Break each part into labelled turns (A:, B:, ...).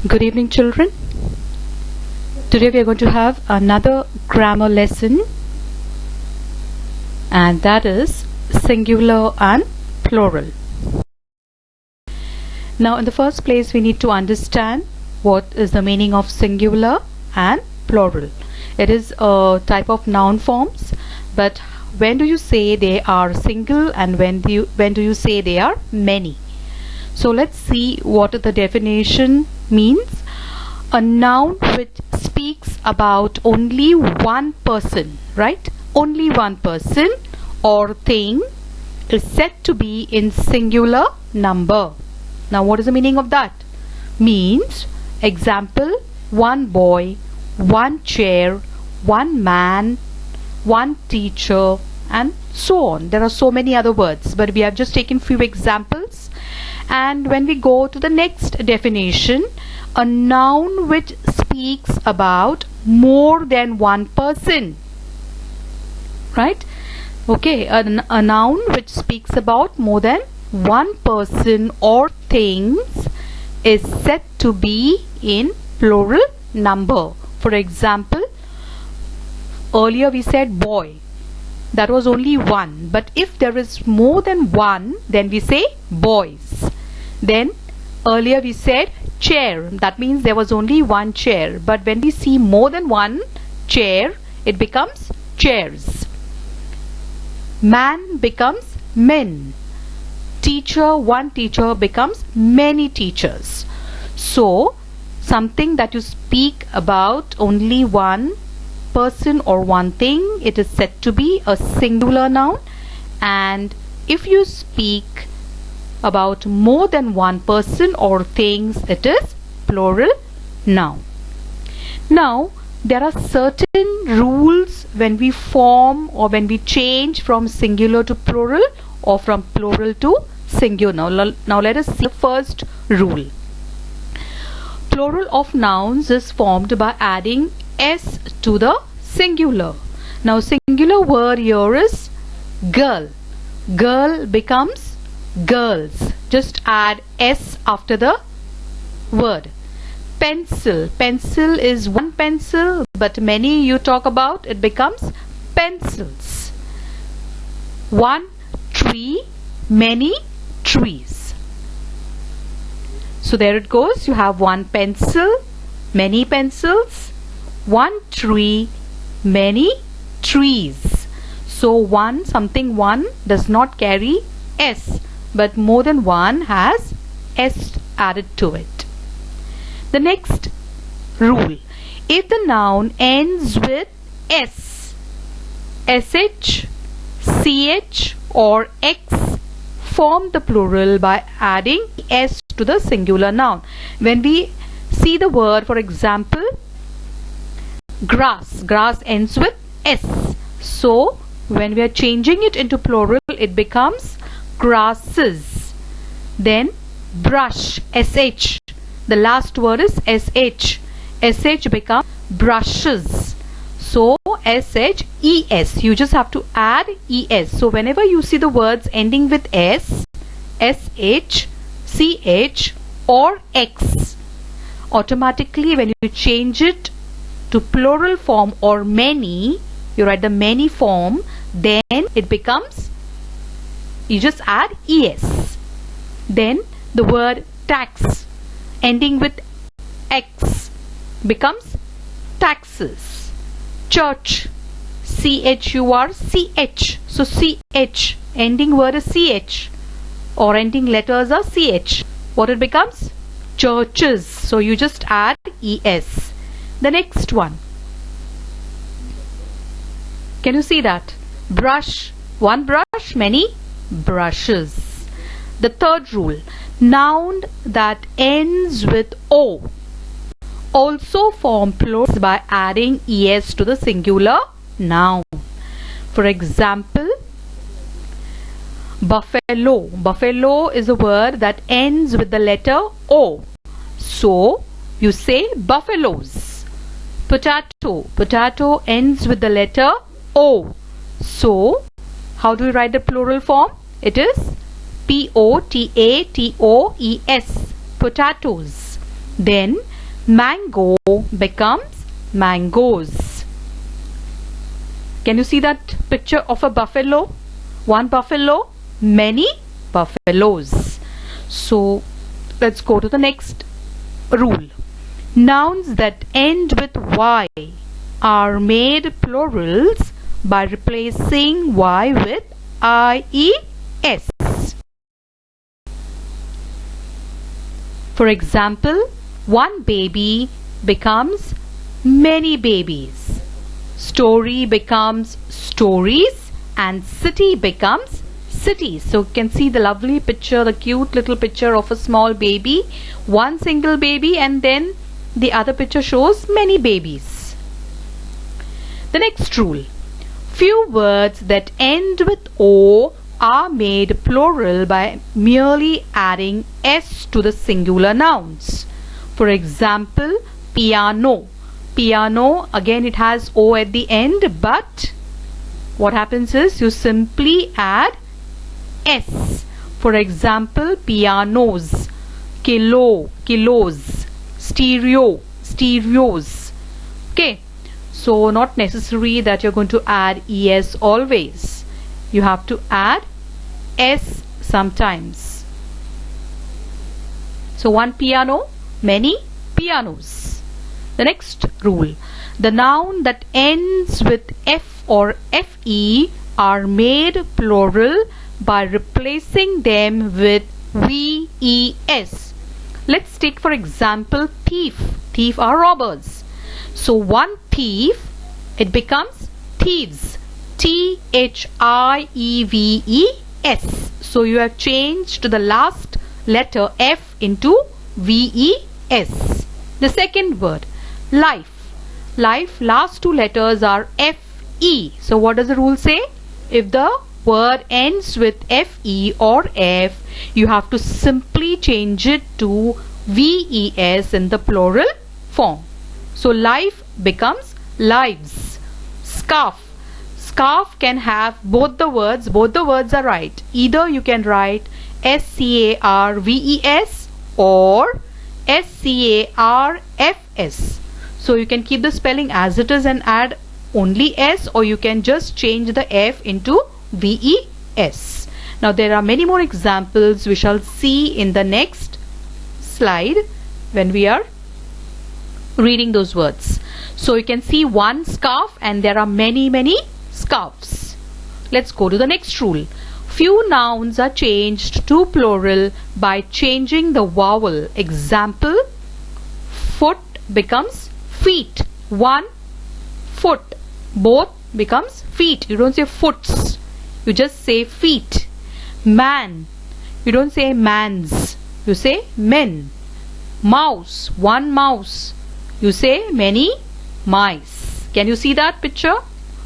A: Good evening, children. Today we are going to have another grammar lesson, and that is singular and plural. Now, in the first place, we need to understand what is the meaning of singular and plural. It is a type of noun forms, but when do you say they are single and when do you say they are many? So let's see what the definition means. A noun which speaks about only one person, right? Only one person or thing is said to be in singular number. Now what is the meaning of that? Means, example, one boy, one chair, one man, one teacher, and so on. There are so many other words, but we have just taken few examples. And when we go to the next definition, a noun which speaks about more than one person, right? Okay, a noun which speaks about more than one person or things is said to be in plural number. For example, earlier we said boy. That was only one, but if there is more than one, then we say boys. Then earlier we said chair. That means there was only one chair, but when we see more than one chair, it becomes chairs. Man becomes men. Teacher, one teacher becomes many teachers. So something that you speak about only one person or one thing, it is said to be a singular noun. And if you speak about more than one person or things, it is plural noun. Now there are certain rules when we form or when we change from singular to plural or from plural to singular. Now let us see the first rule. Plural of nouns is formed by adding s to the singular. Now singular word here is girl. Girl becomes girls. Just add s after the word. Pencil. Pencil is one pencil, but many you talk about, it becomes pencils. One tree, many trees. So there it goes. You have one pencil, many pencils, one tree, many trees. So one, something one does not carry s, but more than one has s added to it. The next rule, if the noun ends with s, sh, ch or x, form the plural by adding s to the singular noun. When we see the word, for example, grass, grass ends with s. So when we are changing it into plural, it becomes grasses. Then brush, sh, the last word is sh. Sh becomes brushes. So sh, es, you just have to add es. So whenever you see the words ending with s, sh, ch or x, automatically when you change it to plural form or many, you write the many form, then it becomes, you just add es. Then the word tax ending with x becomes taxes. Church, chur, ch. So ch, ending word is ch or ending letters are ch. What it becomes? Churches. So you just add es. The next one, can you see that? Brush, one brush, many brushes. The third rule, noun that ends with o also form plurals by adding es to the singular noun. For example, buffalo. Buffalo is a word that ends with the letter o. So you say buffaloes. Potato. Potato ends with the letter o. So how do we write the plural form? It is potatoes. Potatoes. Then Mango becomes mangoes. Can you see that picture of a buffalo? One buffalo, many buffaloes. So let's go to the next rule. Nouns that end with Y are made plurals by replacing Y with IES. For example, one baby becomes many babies. Story becomes stories, and city becomes cities. So you can see the lovely picture, the cute little picture of a small baby, one single baby, and then the other picture shows many babies. The next rule. Few words that end with O are made plural by merely adding S to the singular nouns. For example, piano. Piano, again it has O at the end, but what happens is you simply add S. For example, pianos, kilo, kilos, stereo, stereos. Okay, so not necessary that you're going to add ES always. You have to add S sometimes. So one piano, many pianos. The next rule. The noun that ends with F or FE are made plural by replacing them with VES. Let's take for example thief. Thief are robbers. So one thief, it becomes thieves. THIEVES. So you have changed the last letter F into VES. The second word, life. Life, last two letters are FE. So what does the rule say? If the word ends with FE or F, you have to simply change it to VES in the plural form. So life becomes lives. Scarf. Scarf can have both the words are right. Either you can write SCARVES or SCARFS. So you can keep the spelling as it is and add only S, or you can just change the F into VES. Now there are many more examples we shall see in the next slide when we are reading those words. So you can see one scarf and there are many scarves. Let's go to the next rule. Few nouns are changed to plural by changing the vowel. Example, foot becomes feet. One foot. Both becomes feet. You don't say foots. You just say feet. Man. You don't say mans. You say men. Mouse. One mouse. You say many mice. Can you see that picture?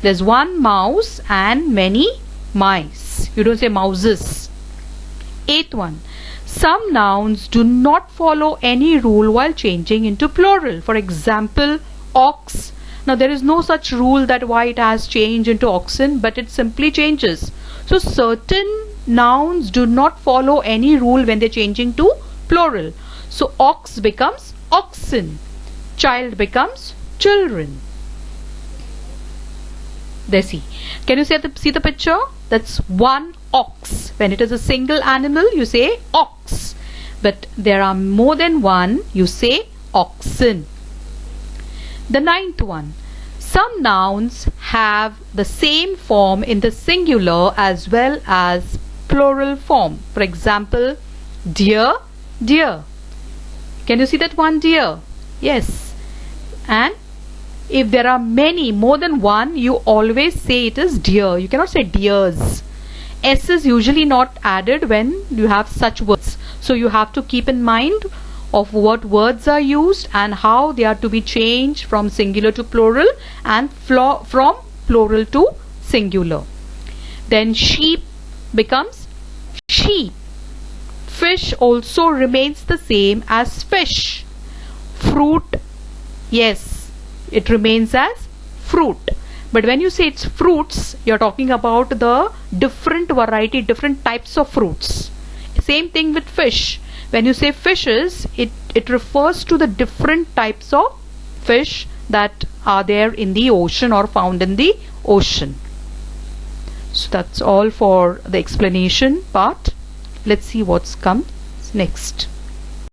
A: There's one mouse and many mice. You don't say mouses. Eighth one. Some nouns do not follow any rule while changing into plural. For example, ox. Now there is no such rule that why it has changed into oxen, but it simply changes. So certain nouns do not follow any rule when they're changing to plural. So ox becomes oxen. Child becomes children. There, see. Can you see the picture? That's one ox. When it is a single animal, you say ox. But there are more than one, you say oxen. The ninth one. Some nouns have the same form in the singular as well as plural form. For example, deer, deer. Can you see that one deer? Yes. And if there are many, more than one, you always say it is deer. You cannot say deers. S is usually not added when you have such words. So you have to keep in mind of what words are used and how they are to be changed from singular to plural and from plural to singular. Then sheep becomes sheep. Fish also remains the same as fish. Fruit, yes, it remains as fruit. But when you say it's fruits, you're talking about the different variety, different types of fruits. Same thing with fish. When you say fishes, it refers to the different types of fish that are there in the ocean or found in the ocean. So that's all for the explanation part. Let's see what's come next.